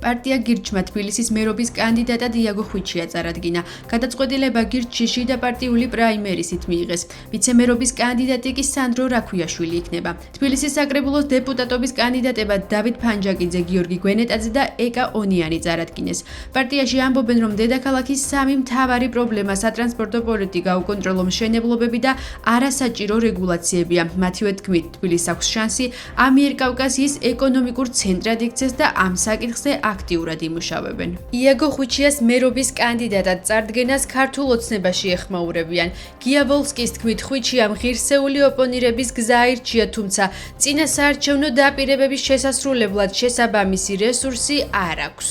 პარტია გირჩმა თბილისის მერობის კანდიდატად იაგო ხვიჩია წარადგინა. გადაწყვეტილება გირჩში შიდა პარტიული პრაიმერისით მიიღეს. ვიცე-მერობის კანდიდატი კი სანდრო რაქვიაშვილი იქნება. თბილისის საკრებულოს დეპუტატობის კანდიდატებად დავით ფანჯაკიძე, გიორგი გვენეტაძე და ეკა ონიანი წარადგინეს. პარტიაში ამბობენ, რომ დედაქალაქის სამი მთავარი პრობლემა სატრანსპორტო პოლიტიკა, უკონტროლო მშენებლობები და არასაჭირო რეგულაციებია. მათივე თქმით, თბილისს აქვს შანსი ამიერკავკასიის ეკონომიკურ ცენტრად იქცეს და ამ საკითხზე აქტიურად იმუშავებენ. იაგო ხვიჩიას მერობის კანდიდატად წარდგენას ქართულ ოცნებაში ეხმაურებიან. გია ვოლსკის თქმით, ხვიჩიამ ღირსეული ოპონირების გზა აირჩია, თუმცა წინა საარჩევნო დაპირებების შესასრულებლად შესაბამისი რესურსი არ აქვს.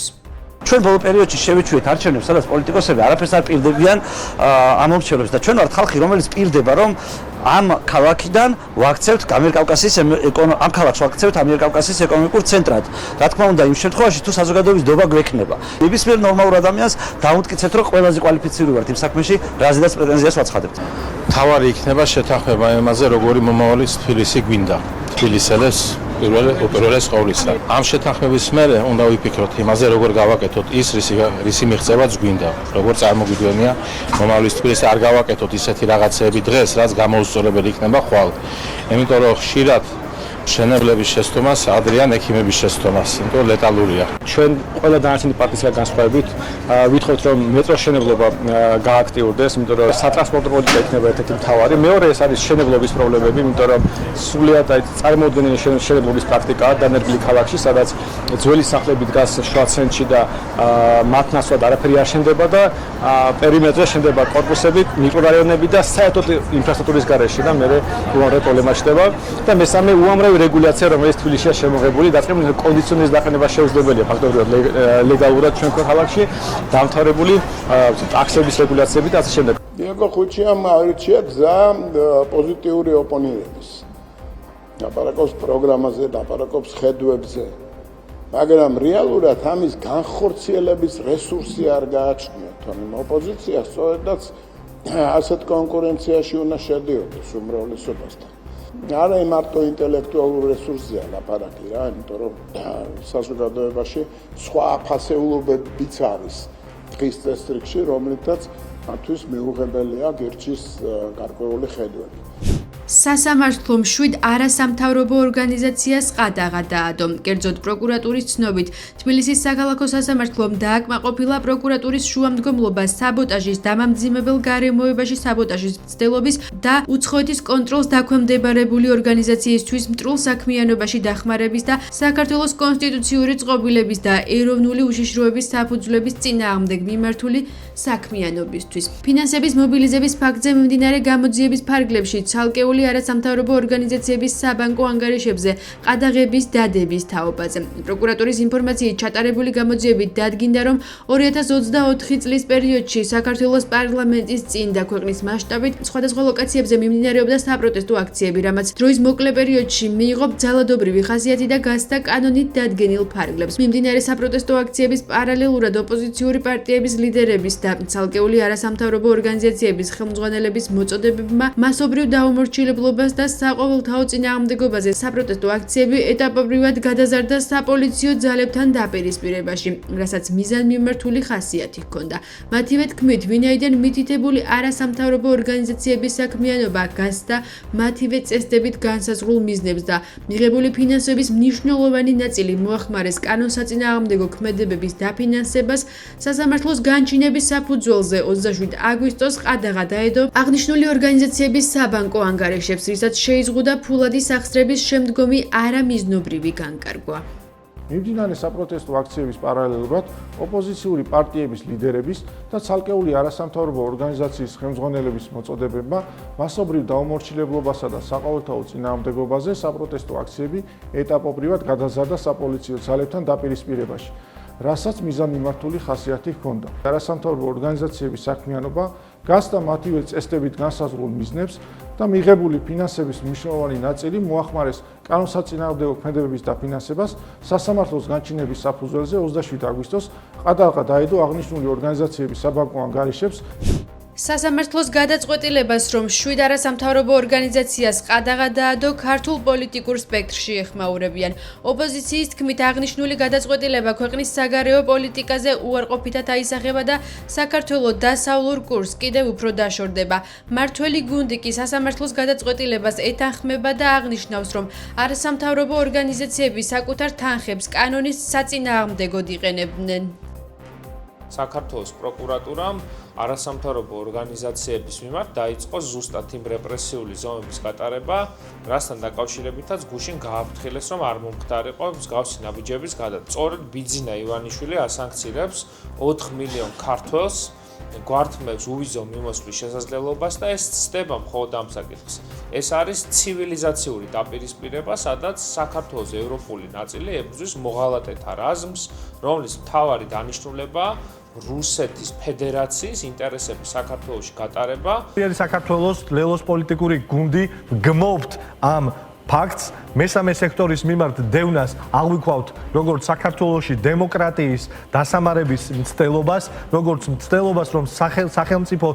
ჩვენ ბოლო პერიოდში შევეჩვიეთ არჩევნებს, სადაც პოლიტიკოსები არაფერს არ პირდებიან ამ მომრჩევლებს და ჩვენ ვართ ხალხი, რომელიც პირდება, რომ ამ ქალაქიდან ვაქცევთ ამ ქალაქს ვაქცევთ ამიერკავკასიის ეკონომიკურ ცენტრად. რა თქმა უნდა, იმ შემთხვევაში თუ საზოგადოების დობა გვექნება. ნებისმიერ ნორმალურ ადამიანს დაუტკიცეთ, რომ ყველაზე კვალიფიციური ვართ იმ საქმეში, რაზედაც პრეტენზიას ვაცხადებთ. თავარი იქნება შეთანხმება იმაზე, როგორი მომავალი თბილისი გვინდა. თბილისელებს უპირველეს ყოვლისა. ამ შეთანხმების მერე უნდა ვიფიქროთ იმაზე, როგორ გავაკეთოთ ის, რისი მიღწევაც გვინდა. როგორ წარმოგვიდგენია მომავლის თბილისი, არ გავაკეთოთ ისეთი რაღაცეები დღეს, რაც გამოუსწორებელი იქნება ხვალ. იმიტომ რომ ხშირად მშენებლების შესწომას ადრიან ექიმების შესწომას, იმიტომ ლეტალურია. ჩვენ ყველა დანარჩენი პარტიისგან განსხვავებით ვითხოვთ, რომ მეტროს მშენებლობა გააქტიურდეს, იმიტომ რომ სატრანსპორტო პოლიტიკა იქნება ერთ-ერთი მთავარი. მეორე ეს არის მშენებლობის პრობლემები, იმიტომ რომ სრულიად წარმოუდგენელი მშენებლობის პრაქტიკაა დანერგილი ქალაქში, სადაც ძველი სახლები დგას შუა ცენტრში და მათ ნაცვლად არაფერი არ შენდება და პერიმეტრზე შენდება კორპუსები, მიკრორაიონები და საერთოდ ინფრასტრუქტურის გარეშე და მეორე უამრავი პრობლემა ჩნდება და მესამე უამრავი რეგულაცია, რომელიც თბილისშია შემოღებული, დაწყებული კონდიციონერის დაყენება შეუძლებელია ფაქტობრივად ლეგალურად ჩვენ ქალაქში, დამთავრებული ტაქსების რეგულაციები და ასე შემდეგ. იაგო ხვიჩიამ აირჩია გზა პოზიტიური ოპონირების. ლაპარაკობს პროგრამაზე, ლაპარაკობს ხედვებზე, მაგრამ რეალურად ამის განხორციელების რესურსი არ გააჩნია, თორემ ოპოზიცია სწორედაც ასეთ კონკურენციაში უნდა შედიოდეს უმრავლესობასთან. არა მარტო ინტელექტუალურ რესურსზეა ლაპარაკი რა, იმიტომ რომ საზოგადოებაში სხვა აფასეულობებიც არის დღის წესრიგში, რომლითაც მათთვის მიუღებელია გირჩის გარკვეული ხედვები. სასამართლო მშვიდ არასამთავრობო ორგანიზაციას ყადაღა დაადო. კერძოდ პროკურატურის ცნობით, თბილისის საქალაქო სასამართლომ დააკმაყოფილა პროკურატურის შუამდგომლობა საბოტაჟის დამამძიმებელ გარემოებაში საბოტაჟის მცდელობის და უცხოეთის კონტროლს დაქვემდებარებული ორგანიზაციისთვის მტრულ საქმიანობაში დახმარების და საქართველოს კონსტიტუციური წყობილების და ეროვნული უშიშროების საფუძვლების წინააღმდეგ მიმართული საქმიანობისთვის. ფინანსების მობილიზების ფაქტზე მიმდინარე გამოძიების ფარგლებში ცალკეული არასამთავრობო ორგანიზაციების საბანკო ანგარიშებზე ყადაღების დადების თაობაზე. პროკურატურის ინფორმაციით ჩატარებული გამოძიებით დადგინდა, რომ 2024 წლის პერიოდში საქართველოს პარლამენტის წინ და ქვეყნის მასშტაბით სხვადასხვა ლოკაციებზე მიმდინარეობდა საპროტესტო აქციები, რამაც დროის მოკლე პერიოდში მიიღო ძალადობრივი ხასიათი და გასცდა კანონით დადგენილ ფარგლებს. მიმდინარე საპროტესტო აქციების პარალელურად ოპოზიციური პარტიების ლიდერების და ცალკეული არასამთავრობო ორგანიზაციების ხელმძღვანელების მოწოდებებმა მასობრივ დაუმორჩილებლობას და საყოველთაო წინააღმდეგობაზე საპროტესტო აქციები ეტაპობრივად გადაზარდა საპოლიციო ძალებთან დაპირისპირებაში, რასაც მიზანმიმართული ხასიათი ჰქონდა. მათივე თქმით, ვინაიდან მითითებული არასამთავრობო ორგანიზაციების საქმიანობა გასცდა მათივე წესდებით განსაზღვრულ მიზნებს და მიღებული ფინანსების მნიშვნელოვანი ნაწილი მოახმარეს კანონსაწინააღმდეგო ქმედებების დაფინანსებას, სასამართლოს განჩინების საფუძველზე 27 აგვისტოს ყადაღა დაედო აღნიშნული ორგანიზაციების საბანკო ანგარიშებს, რისაც შეიზღუდა ფულადი სახსრების შემდგომი არამიზნობრივი განკარგვა. მიმდინარე საპროტესტო აქციების პარალელურად ოპოზიციური პარტიების ლიდერების და ცალკეული არასამთავრობო ორგანიზაციის ხელმძღვანელების მოწოდებებმა მასობრივ დაუმორჩილებლობასა და საყოველთაო წინააღმდეგობაზე საპროტესტო აქციები ეტაპობრივად გადაზარდა საპოლიციო ძალებთან დაპირისპირებაში, რასაც მიზანმიმართული ხასიათი ჰქონდა. არასამთავრობო ორგანიზაციების საქმიანობა გასცდა მათივე წესდებით განსაზღვრულ მიზნებს და მიღებული ფინანსების მნიშვნელოვანი ნაწილი მოახმარეს კანონსაწინააღმდეგო ქმედებების დაფინანსებას. სასამართლოს განჩინების საფუძველზე 27 აგვისტოს ყადაღა დაედო აღნიშნული ორგანიზაციების საბანკო ანგარიშებს. სასამართლოს გადაწყვეტილებას, რომ 7 არასამთავრობო ორგანიზაციას ყადაღა დაადო, ქართულ პოლიტიკურ სპექტრში ეხმაურებიან. ოპოზიციის თქმით, აღნიშნული გადაწყვეტილება ქვეყნის საგარეო პოლიტიკაზე უარყოფითად აისახება და საქართველოს დასავლურ კურსს კიდევ უფრო დაშორდება. მმართველი გუნდი კი სასამართლოს გადაწყვეტილებას ეთანხმება და აღნიშნავს, რომ არასამთავრობო ორგანიზაციები საკუთარ თანხებს კანონის საწინააღმდეგოდ იყენებდნენ. საქართველოს პროკურატურამ არასამთავრობო ორგანიზაციების მიმართ დაიწყო ზუსტად იმ რეპრესიული ზომების გატარება, რასთან დაკავშირებითაც გუშინ გააფრთხილეს, რომ არ მომხდარიყო მსგავსი ნაბიჯების გადადგმა. სწორედ ბიძინა ივანიშვილი ასანქცირებს 4 მილიონ ქართველს, გვართმევს უვიზო მიმოსვლის შესაძლებლობას და ეს ცდება მხოლოდ ამ საკითხს. ეს არის ცივილიზაციური დაპირისპირება, სადაც საქართველოს ევროპული ნაწილი ებრძვის მოღალატეთა რაზმს, რომლის მთავარი დანიშნულება რუსეთის ფედერაციის ინტერესების საქართველოში გატარება. საქართველოს ლელოს პოლიტიკური გუნდი გმობთ ამ ფაქტს, მესამე სექტორის მიმართ დევნას აღვიქვავთ როგორც საქართველოში დემოკრატიის დასამარების მცდელობას, როგორც მცდელობას, რომ სახელმწიფო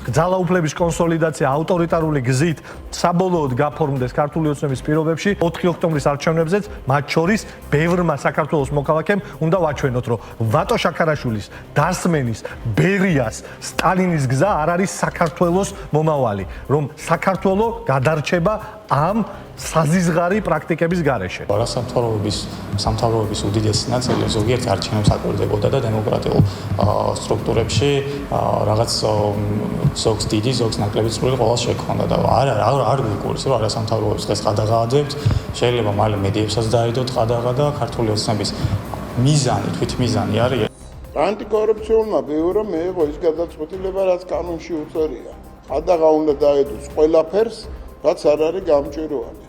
ძალაუფლების კონსოლიდაცია ავტორიტარული გზით საბოლოოდ გაფორმდეს ქართული ოცნების პირობებში 4 ოქტომბრის არჩევნებზეც, მათ შორის ბევრმა საქართველოს მოქალაქემ უნდა ვაჩვენოთ, რომ ვატო შაქარაშვილის, დასმენის, ბერიას, სტალინის გზა არ არის საქართველოს მომავალი, რომ საქართველო გადარჩება ამ საზიზღარი პრაქტიკების გარეშე. სამთავროების უდიდესი ნაწილი ზოგიერთ არჩევნებს აკვირდებოდა და დემოკრატიულ სტრუქტურებში რაღაც ზოგს დიდი, ზოგს ნაკლები წვრილი ყოველს შექონდა და არ გვიგურს, რომ არასამთავროების დღეს ყადაღაადებთ, შეიძლება მალე მედიებსაც დაედოთ ყადაღა და ქართული ოცნების მიზანი, თვითმიზანი არის. ანტიკორუფციულმა ბიურომ მიიღო ის გადაწყვეტილება, რაც კანონში უწერია. ყადაღა უნდა დაედოს ყველაფერს, რაც არ არის გამჭვირვალე.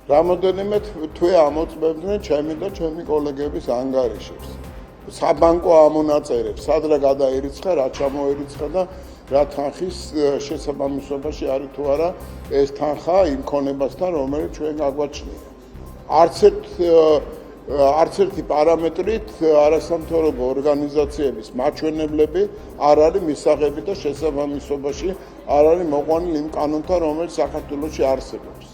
რამოდენიმე თვე ამოწმებდნენ ჩემი და ჩემი კოლეგების ანგარიშებს. საბანკო ამონაწერებს, სად რა გადაერიცხა, რა ჩამოერიცხა და რა თანხის შესაბამისობაში არის თუ არა ეს თანხა იმ ქონებასთან, რომელიც ჩვენ გაგვაჩნია. არც ერთი პარამეტრით არასამთავრობო ორგანიზაციების მაჩვენებლები არ არის მისაღები და შესაბამისობაში არ არის მოყვანილი იმ კანონთან, რომელიც საქართველოში არსებობს.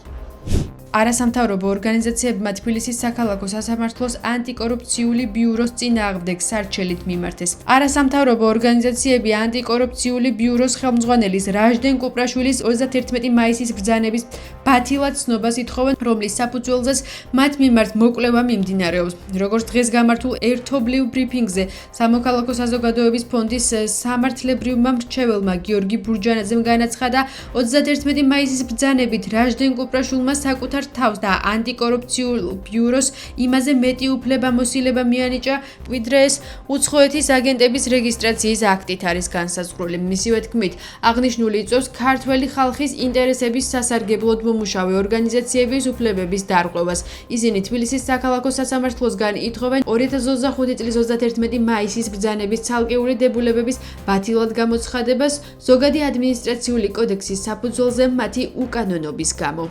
არასამთავრობო ორგანიზაციებმა თბილისის საქალაქო სასამართლოს ანტიკორუფციული ბიუროს წინააღმდეგ სარჩელით მიმართეს. არასამთავრობო ორგანიზაციები ანტიკორუფციული ბიუროს ხელმძღვანელის რაჟდენ კუპრაშვილის 31 მაისის ბრძანების ბათილად ცნობას ითხოვენ, რომლის საფუძველზეც მათ მიმართ მოკვლევა მიმდინარეობს. როგორც დღეს გამართულ ერთობლივ ბრიფინგზე სამოქალაქო საზოგადოების ფონდის სამართლებრივმა მრჩეველმა გიორგი ბურჯანაძემ განაცხადა, 31 მაისის ბრძანებით რაჟდენ კუპრაშვილმა საკუთარ თავს და ანტიკორუფციულ ბიუროს იმაზე მეტი უფლებამოსილება მიანიჭა, ვიდრე ეს უცხოეთის აგენტების რეგისტრაციის აქტით არის განსაზღვრული. მისივე თქმით, აღნიშნული იწვევს ქართველი ხალხის ინტერესების სასარგებლოდ მომუშავე ორგანიზაციების უფლებების დარღვევას. ისინი თბილისის საქალაქო სასამართლოსგან ითხოვენ 2025 წლის 31 მაისის ბრძანების ცალკეული დებულებების ბათილად გამოცხადებას ზოგადი ადმინისტრაციული კოდექსის საფუძველზე მათი უკანონობის გამო.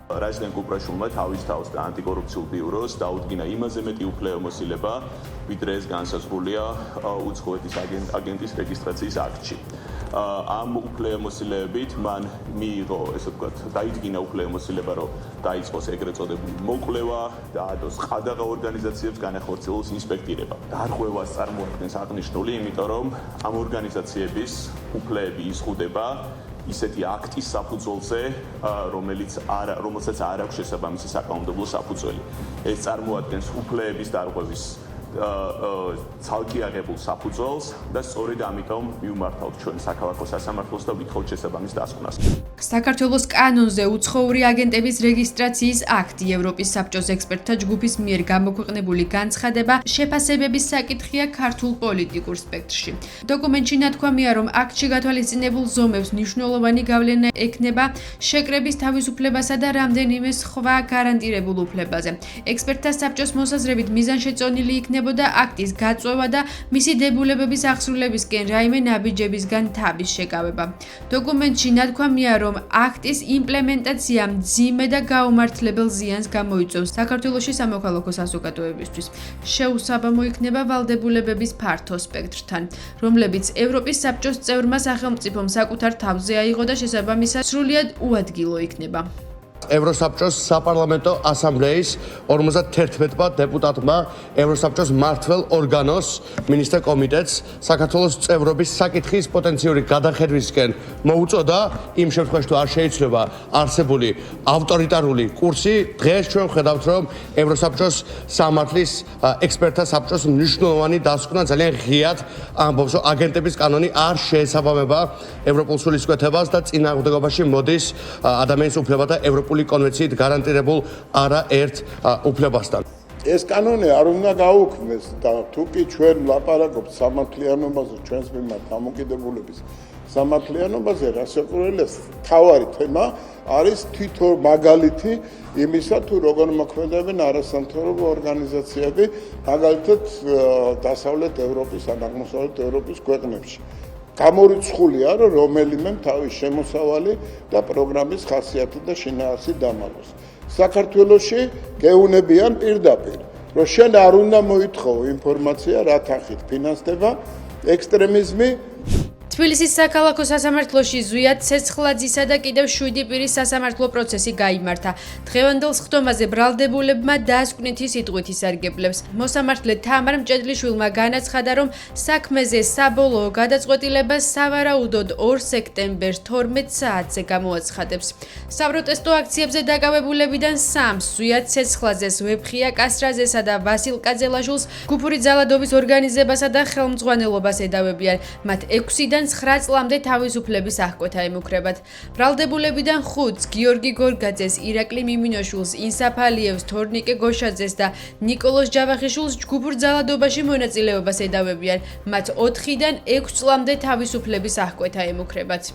რაჟდენ კუპრაშვილმა თავის თავს და ანტიკორუფციულ ბიუროს დაუდგინა იმაზე მეტი უფლებამოსილება, ვიდრე ეს განსაზღვრულია უცხოეთის აგენტის რეგისტრაციის აქტში. ამ უფლებამოსილებებით მან მიიღო, ესე ვთქვათ, დაიდგინა უფლებამოსილება, რომ დაიწყოს ეგრეთ წოდებული მოკვლევა, დაადოს ყადაღა ორგანიზაციებს განახორციელოს ინსპექტირება. დარღვევას წარმოადგენს აღნიშნული, იმიტომ რომ ამ ორგანიზაციების უფლებები იზღუდება ისეთი აქტის საფუძველზე, რომელსაც არ აქვს შესაბამისი საკანონმდებლო საფუძველი. ეს წარმოადგენს უფლებების დარღვევის ცალკე აღებულ საფუძველს და სწორედ ამიტომ მივმართავთ ჩვენ საქალაქო სასამართლოს და ვითხოვთ შესაბამის დასკვნას. საქართველოს კანონზე უცხოური აგენტების რეგისტრაციის აქტი ევროპის საბჭოს ექსპერტთა ჯგუფის მიერ გამოქვეყნებული განცხადება შეფასებების საკითხია ქართულ პოლიტიკურ სპექტრში. დოკუმენტში ნათქვამია, რომ აქტში გათვალისწინებულ ზომებს მნიშვნელოვანი გავლენა ექნება შეკრების თავისუფლებასა და რამდენიმე სხვა გარანტირებულ უფლებაზე. ექსპერტთა საბჭოს მოსაზრებით მიზანშეწონილი იქნება ითვლებოდა აქტის გაწვევა და მისი დებულებების აღსრულებისკენ რაიმე ნაბიჯებისგან თავის შეკავება. დოკუმენტში ნათქვამია, რომ აქტის იმპლემენტაცია მძიმე და გაუმართლებელ ზიანს გამოიწვევს საქართველოში სამოქალაქო საზოგადოებისთვის. შეუსაბამო იქნება ვალდებულებების ფართო სპექტრთან, რომლებიც ევროპის საბჭოს წევრმა სახელმწიფომ საკუთარ თავზე აიღო და შესაბამისად სრულიად უადგილო იქნება. ევროსაბჭოს საპარლამენტო ასამბლეის 51 დეპუტატმა ევროსაბჭოს მმართველ ორგანოს მინისტრთა კომიტეტს საქართველოს წევრობის საკითხის პოტენციური გადახედვისკენ მოუწოდა იმ შემთხვევაში თუ არ შეიცვლება არსებული ავტორიტარული კურსი. დღეს ჩვენ ხედავთ, რომ ევროსაბჭოს სამართლის ექსპერტთა საბჭოს მნიშვნელოვანი დასკვნა ძალიან ღიად ამბობს, რომ აგენტების კანონი არ შეესაბამება ევროპულ სულისკვეთებას და წინააღმდეგობაში მოდის ადამიანის უფლებათა ევროპული კონვენციით გარანტირებულ არაერთ უფლებასთან. ეს კანონი არ უნდა გაუქმდეს და თუკი ჩვენ ვლაპარაკობთ სამართლიანობაზე, ჩვენს მიმართ დამოკიდებულების სამართლიანობაზე, რასაკვირველია, თავარი თემა არის თვითონ მაგალითი იმისა, თუ როგორ მოქმედებენ არასამთავრობო ორგანიზაციები, მაგალითად დასავლეთ ევროპის ან აღმოსავლეთ ევროპის ქვეყნებში. გამორიცხულია, რომ რომელიმე თავის შემოსავალი და პროგრამის ხასიათი და შინაარსი დამალოს. საქართველოში გეუნებიან პირდაპირ, რომ შენ არ უნდა მოითხოვო ინფორმაცია, რა თანხით ფინანსდება ექსტრემიზმი. თბილისის საქალაქო სასამართლოში ზვიად ცეცხლაძისა და კიდევ 7 პირის სასამართლო პროცესი გაიმართა. დღევანდელ სხდომაზე ბრალდებულებმა დასკვნითი სიტყვით ისარგებლებს. მოსამართლე თამარ მჭედლიშვილმა განაცხადა, რომ საქმეზე საბოლოო გადაწყვეტილება სავარაუდოდ 2 სექტემბერს 12 საათზე გამოაცხადებს. საპროტესტო აქციებზე დაკავებულებიდან 3 ზვიად ცეცხლაძეს, ვეფხია კასრაძესა და ვასილ კაძელაშვილს გუფური ძალადობის ორგანიზებასა და ხელმძღვანელობას ედავებიან. მათ 6-დან 9 წლამდე თავისუფლების აღკვეთა ემუქრებათ. ბრალდებულებიდან 5-ს გიორგი გორგაძეს, ირაკლი მიმინოშვილს, ინსაფ ალიევს, თორნიკე გოშაძეს და ნიკოლოზ ჯავახიშვილს ჯგუფურ ძალადობაში მონაწილეობას ედავებიან. მათ 4-დან 6 წლამდე თავისუფლების აღკვეთა ემუქრებათ.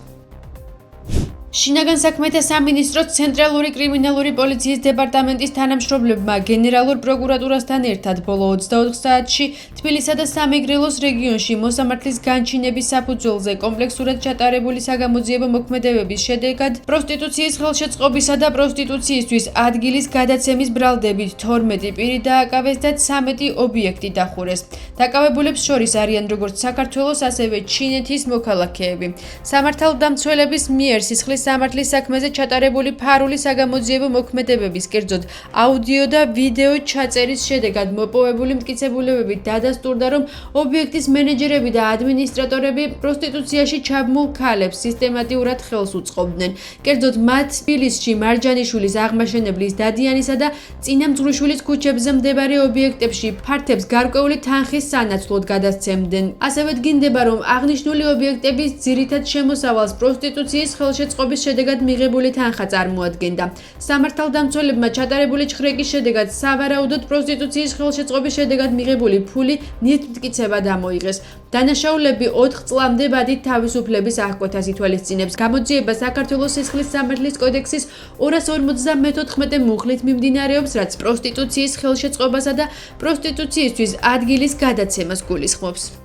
შინაგან საქმეთა სამინისტროს ცენტრალური კრიმინალური პოლიციის დეპარტამენტის თანამშრომლებმა გენერალურ პროკურატურასთან ერთად ბოლო 24 საათში თბილისსა და სამეგრელოს რეგიონში მოსამართლის განჩინების საფუძველზე კომპლექსურად ჩატარებული საგამოძიებო მოქმედებების შედეგად პროსტიტუციის ხელშეწყობისა და პროსტიტუციისთვის ადგილის გადაცემის ბრალდებით 12 პირი დააკავეს და 13 ობიექტი დახურეს. დაკავებულებს შორის არიან როგორც საქართველოს, ასევე ჩინეთის მოქალაქეები. სამართალდამცველების მიერ სისხლის სამართლის საქმეზე ჩატარებული ფარული საგამოძიებო მოქმედებების, კერძოდ აუდიო და ვიდეო ჩაწერის შედეგად მოპოვებული მტკიცებულებებით დადასტურდა, რომ ობიექტის მენეჯერები და ადმინისტრატორები პროსტიტუციაში ჩაბმულ ქალებს სისტემატიურად ხელს უწყობდნენ. კერძოდ მათ თბილისში მარჯანიშვილის აღმაშენებლის დადიანისა და წინამძღვრიშვილის ქუჩებზე მდებარე ობიექტებში ფართებს გარკვეული თანხის სანაცვლოდ გადასცემდნენ. ასევე დგინდება, რომ აღნიშნული ობიექტების ძირითად შემოსავალს პროსტიტუციის ხელშეწყობის შედეგად მიღებული თანხა წარმოადგენდა. სამართალდამცველებმა ჩატარებული ჩხრეკის შედეგად სავარაუდოდ პროსტიტუციის ხელშეწყობის შედეგად მიღებული ფული ნივთმტკიცება დამოიღეს. დანაშაულები 4 წლამდე ბადით თავისუფლების აღკვეთას ითვალისწინებს. გამოძიება საქართველოს სისხლის სამართლის კოდექსის 254 მუხლით მიმდინარეობს, რაც პროსტიტუციის ხელშეწყობასა და პროსტიტუციისთვის ადგილის გადაცემას გულისხმობს.